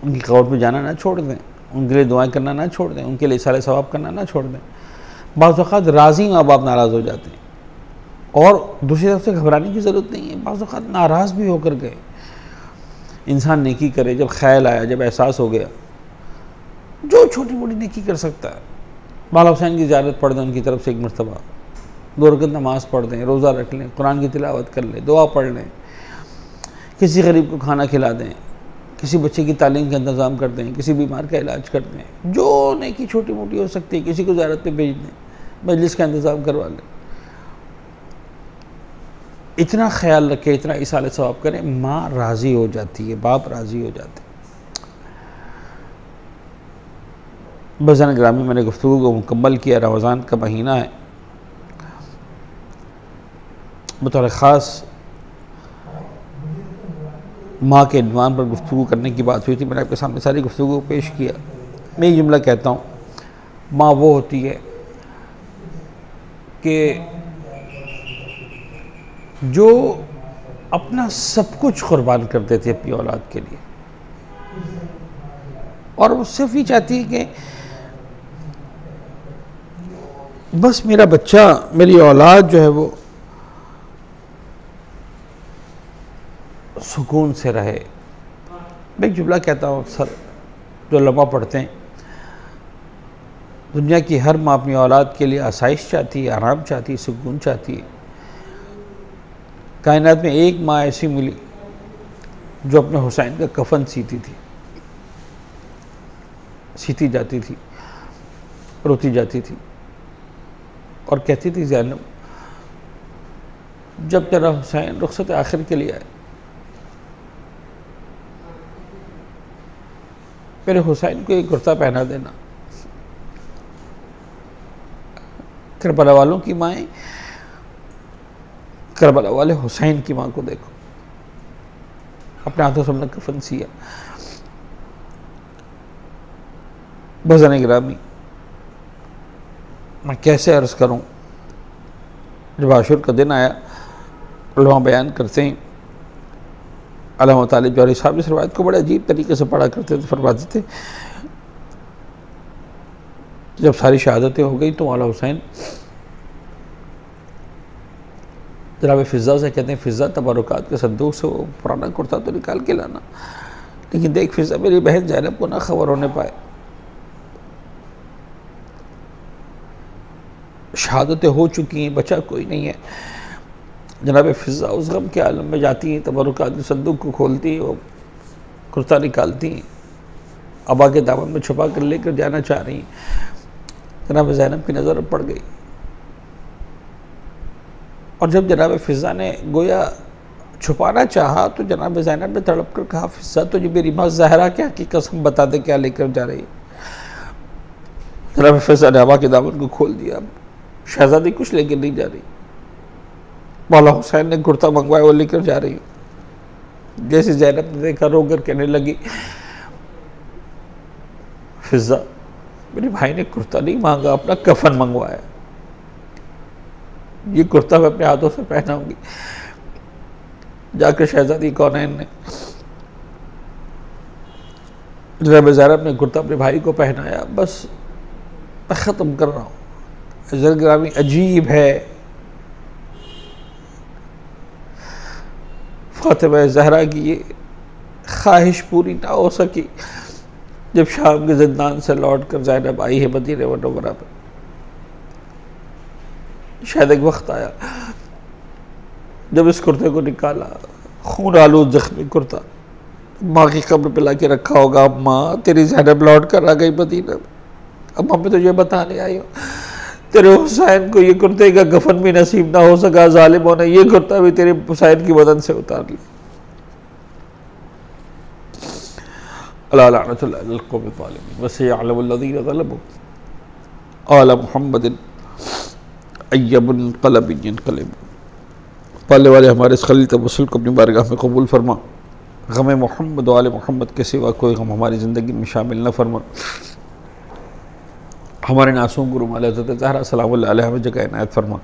उनकी कब्र पे जाना ना छोड़ दें, उनके लिए दुआएं करना ना छोड़ दें, उनके लिए इसाले सवाब करना ना छोड़ दें। बाज़ औक़ात राज़ी माँ बाप नाराज़ हो जाते हैं, और दूसरी तरफ से घबराने की ज़रूरत नहीं है, बाज़ औक़ात नाराज़ भी होकर गए। इंसान नेकी करे, जब ख्याल आया, जब एहसास हो गया, जो छोटी मोटी नेकी कर सकता है, बाला हुसैन की ज़ियारत पढ़ दें उनकी तरफ से 1 मरतबा, 2 रकअत नमाज़ पढ़ दें, रोज़ा रख लें, कुरान की तिलावत कर लें, दुआ पढ़ लें, किसी गरीब को खाना खिला दें, किसी बच्चे की तालीम का इंतज़ाम कर दें, किसी बीमार का इलाज कर दें, जो नेकी छोटी मोटी हो सकती है, किसी को ज़ियारत पे भेज दें, मजलिस का इंतज़ाम करवा लें। इतना ख्याल रखें, इतना इसाले सवाब करें, माँ राज़ी हो जाती है, बाप राज़ी हो जाते हैं। बज़न ग्रामी मैंने गुफ्तगू को मुकम्मल किया। रमज़ान का महीना है, बतौर ख़ास माँ के इन्वान पर गुफ्तगू करने की बात हुई थी। मैंने आपके सामने सारी गुफ्तगू को पेश किया। मैं ये जुमला कहता हूँ, माँ वो होती है कि जो अपना सब कुछ कुर्बान कर देती है अपनी औलाद के लिए, और वो सिर्फ ही चाहती है कि बस मेरा बच्चा, मेरी औलाद जो है वो सुकून से रहे। मैं एक जुमला कहता हूँ अक्सर, जो लम्हा पढ़ते हैं, दुनिया की हर माँ अपनी औलाद के लिए आसाइश चाहती है, आराम चाहती है, सुकून चाहती है। कायनात में एक माँ ऐसी मिली जो अपने हुसैन का कफन सीती थी, सीती जाती थी, रोती जाती थी और कहती थी, ज़ैनब जब तेरा हुसैन रुखसत आखिर के लिए आए, मेरे हुसैन को एक कुर्ता पहना देना। करबला वालों की माएँ, करबला वाले हुसैन की माँ को देखो, अपने हाथों से हमने कफन सिया। बज़न ग्रामी, मैं कैसे अर्ज़ करूं, जब आशूर का दिन आया, उलमा बयान करते हैं, अल्लामा तालिब जौहरी साहब इस रवायत को बड़े अजीब तरीके से पढ़ा करते थे। फरमाते थे जब सारी शहादतें हो गई तो मौला हुसैन जनाब फ़िज़ा से कहते हैं, फ़िज़ा तबरुकात के संदूक से वो पुराना कुर्ता तो निकाल के लाना, लेकिन देख फ़िज़ा मेरी बहन ज़ैनब को ना खबर होने पाए। शहादतें हो चुकी हैं, बचा कोई नहीं है। जनाब फ़िज़ा उस गम के आलम में जाती हैं, तबरुकात के संदूक को खोलती हैं, वो कुर्ता निकालती हैं, अबा के दामन में छुपा कर लेकर जाना चाह रही हैं। जनाब ज़ैनब की नज़र पड़ गई, और जब जनाब फ़िज़ा ने गोया छुपाना चाहा तो जनाब ज़ैनब ने तड़प कर कहा, फ़िज़ा तुझे मेरी माँ ज़हरा क्या की कसम बता दे क्या लेकर जा रही है। जनाब फ़िज़ा ने अबा के दामन को खोल दिया, शहज़ादी कुछ लेकर नहीं जा रही, मौला हुसैन ने कुर्ता मंगवाया वो लेकर जा रही। जैसे ज़ैनब ने देखा, रोकर कहने लगी, फ़िज़ा मेरे भाई ने कुर्ता नहीं मांगा, अपना कफन मंगवाया, ये कुर्ता मैं अपने हाथों से पहनाऊंगी। जाकर शहज़ादी कौनैन ने जनाब ज़ैनब ने कुर्ता अपने भाई को पहनाया। बस मैं ख़त्म कर रहा हूँ। बज़न ग्रामी, अजीब है, फ़ातिमा ज़हरा की ये ख्वाहिश पूरी ना हो सकी जब शाम के ज़िंदान से लौट कर ज़ैनब आई है मदीना मुनव्वरा पर। शायद एक वक्त आया जब इस कुर्ते को निकाला, खून आलूद ज़ख्मी कुर्ता, माँ की कब्र पे ला के रखा होगा। अब माँ तेरी ज़ैनब लौट कर आ गई मदीना में, अब मम्मी तुझे बताने आई हो तेरे हुसैन को ये कुर्ते का कफन भी नसीब ना हो सका, जालिमों ने ये कुर्ता भी तेरे हुसैन की बदन से उतार लिया। अला लअनतुल्लाहि अलल कौमिल ज़ालिमीन व सयअलमुल लज़ीना ज़लमू आला मुहम्मदिन अय्यबुनक़लबिन यनक़लिबून। पालने वाले हमारे इस खलील तवस्सुल को अपनी बारगाह में कबूल फरमा। गम मोहम्मद व आले मोहम्मद के सिवा कोई गम हमारी ज़िंदगी में शामिल न फरमा। हमारे नासूम गुरु मौला हज़रत ज़हरा सलामुल्लाह अलैहा में जगह इनायत फरमा।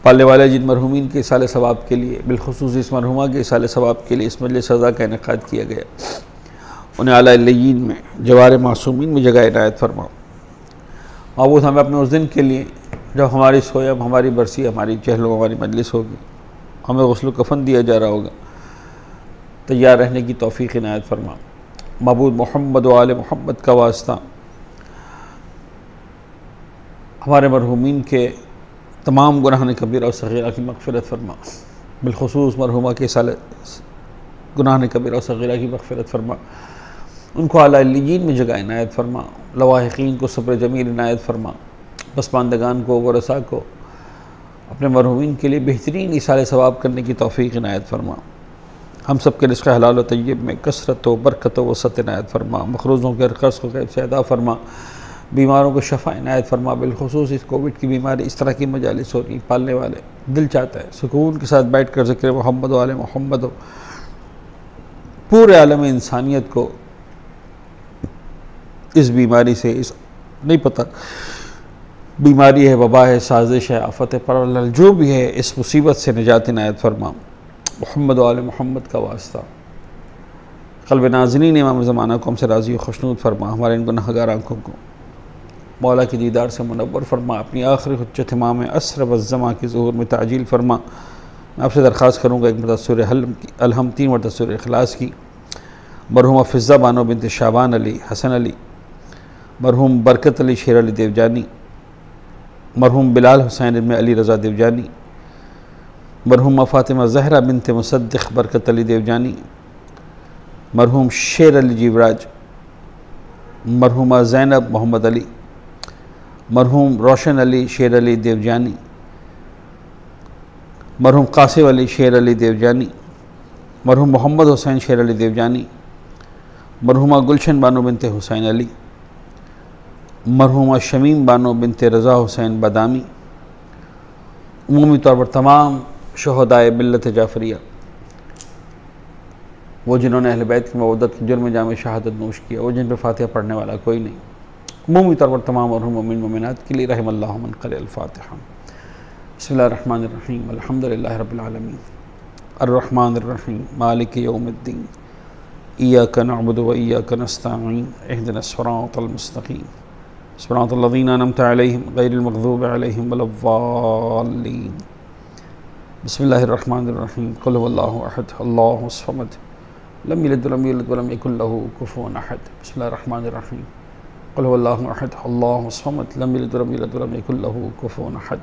पालने वाले जिन मरहूमीन के इसाले सवाब के लिए, बिलखुसूस इस मरहुमा के इसाले सवाब के लिए इस मजलिस सज़ा का इनेकाद किया गया, उन्हें आला इल्लियीन में जवार मासूमीन में जगह इनायत फरमा। माबूद हमें अपने उस दिन के लिए जब हमारी सोयब, हमारी बरसी, हमारी चहलो, हमारी मजलिस होगी, हमें गुस्ल कफन दिया जा रहा होगा, तैयार रहने की तौफीक इनायत फरमा। माबूद मोहम्मद व आले मोहम्मद का वास्ता हमारे मरहूमीन के तमाम गुनाह कबीरा और सग़ीरा की मग़फ़िरत फरमा। बिलखुसूस मरहुमा के साले गुनाह कबीरा और सग़ीरा की मग़फ़िरत फरमा। उनको आला इल्लियीन में जगह इनायत फरमा। लवाहिक़ीन को सब्र जमील इनायत फरमा। पसमानदगान को, वरसा को अपने मरहूमीन के लिए बेहतरीन इसाले सवाब करने की तौफ़ीक़ इनायत फरमा। हम सब के रिज़्क़ हलाल व तय्यब में कसरत व बरकत व वसअत इनायत फरमा। मखरूज़ों के कर्ज़ को ग़ैब से अदा फरमा। बीमारों को शफा इनायत फरमा। बिलखुसूस इस कोविड की बीमारी, इस तरह की मजालिस हो रही, पालने वाले दिल चाहता है सुकून के साथ बैठ कर ज़िक्र मोहम्मद वाले मोहम्मद हो। पूरे आलम इंसानियत को इस बीमारी से, इस नहीं पता बीमारी है, वबा है, साजिश है, आफत है, पर जो भी है, इस मुसीबत से निजात इनायत फरमा। मोहम्मद वाले मोहम्मद का वास्ता। क़ल्ब नाज़रीन इमाम ज़माना को हमसे राज़ी खुशनूद फरमा। हमारे इन गुनहगार आँखों को मौला की दीदार से मुनव्वर फरमा। अपनी आखिरी हुज्जत इमाम असर वज़्ज़मा की ज़ुहूर में ताजील फरमा। मैं आपसे दरख्वास्त करूँगा एक मरतबा सूरह अलहम 3 मरतबा सूरह इखलास की। मरहूमा फ़िज़्ज़ा बानो बिन्त शाबान अली हसन अली, मरहूम बरकत अली शेर अली देवजानी, मरहूम बिलाल हुसैन इब्न अली रज़ा देवजानी, मरहूमा फ़ातिमा ज़हरा बिन्त मुसद्दिक़ बरकत अली देवजानी, मरहूम शेर अली जीवराज, मरहूमा ज़ैनब मोहम्मद अली, मरहूम रोशन अली शेर अली देवजानी, मरहूम कासिम अली शेर अली देवजानी, मरहूम मोहम्मद हुसैन शेर अली देवजानी, मरहूमा गुलशन बानो बिनते हुसैन अली, मरहूमा शमीम बानो बिनते रज़ा हुसैन बादामी। उमूमी तौर पर तमाम शहदाए मिल्लत जाफ़रिया, वो जिन्होंने अहले बैत की मवद्दत के जुर्म जाम शहादत नोश किया, वो जिन पर फातिहा पढ़ने वाला कोई नहीं। उमूमी तौर पर तमाम मरहूम मोमिन मोमिनात के लिए रहमल्लाहु मन क़रा अल-फ़ातिहा। बिस्मिल्लाहिर्रहमानिर्रहीम, अल्हम्दुलिल्लाहि रब्बिल आलमीन, अर्रहमानिर्रहीम, मालिकि यौमिद्दीन, इय्याका नअबुदु व इय्याका नस्तईन, इहदिनस सिरातल मुस्तक़ीम, सिरातल लज़ीना अनअमता अलैहिम गैरिल मग़ज़ूबि अलैहिम वलद्दाल्लीन। बिस्मिल्लाहिर्रहमानिर्रहीम, क़ुल हुवल्लाहु अहद, अल्लाहु समद, लम यलिद वलम यूलद वलम यकुल लहू कुफुवन अहद। बिस्मिल्लाहिर्रहमानिर्रहीम, क़ुल हुवल्लाहु अहद, अल्लाहु समद, लम यलिद वलम यूलद वलम यकुल लहू कुफुवन अहद।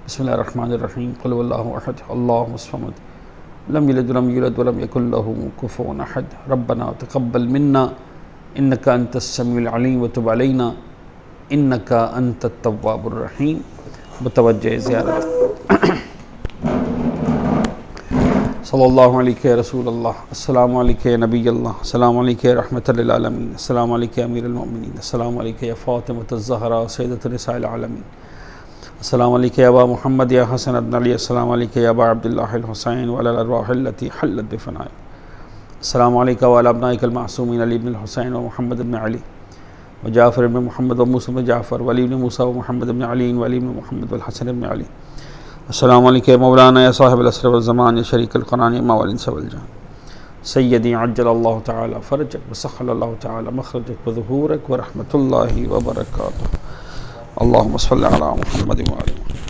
बिस्मिल्लाहिर्रहमानिर्रहीम, क़ुल हुवल्लाहु अहद, अल्लाहु समद, लम यलिद वलम यूलद वलम यकुल लहू कुफुवन अहद। रब्बना तक़ब्बल मिन्ना इन्नका अंतस समीउल अलीम व तुब अलैना इन्नका अंतत तव्वाबुर रहीम। मुतवज्जे ज़ियारत सल्लल्लाहु अलैहि या रसूल अल्लाह, अस्सलामु अलैका या नबी अल्लाह, अस्सलामु अलैका या रहमतल लिल आलमीन, अस्सलामु अलैका या अमीरुल मोमिनीन, अस्सलामु अलैका या फ़ातिमतुज़ ज़हरा सय्यदतुन निसाइल आलमीन, अस्सलामु अलैका या अबा मुहम्मद या हसन इब्न अली, अस्सलामु अलैका या अबा अब्दुल्लाहिल हुसैन व अलल अरवाहिल्लती हल्लत बिफ़नाए, अस्सलामु अलैका व अला अब्नाइकल मासूमीन अली इब्न हुसैन व मुहम्मद इब्न अली व जाफ़र इब्न मुहम्मद व मूसा इब्न जाफ़र व अली इब्न मूसा व मुहम्मद इब्न अली व अली इब्न मुहम्मद व हसन इब्न अली। अस्सलामु अलैका या मौलाना या साहिबल असर वल ज़मान या शरीकल क़ुरान या मावल इंस वल जान, सय्यदी अज्जलल्लाहु तआला फ़रजक व सख़्ख़लल्लाहु तआला मख़रजक व ज़ुहूरक व रहमतुल्लाहि व बरकातुहू। अल्लाहुम्मा सल्लि अला मुहम्मद व आलि मुहम्मद।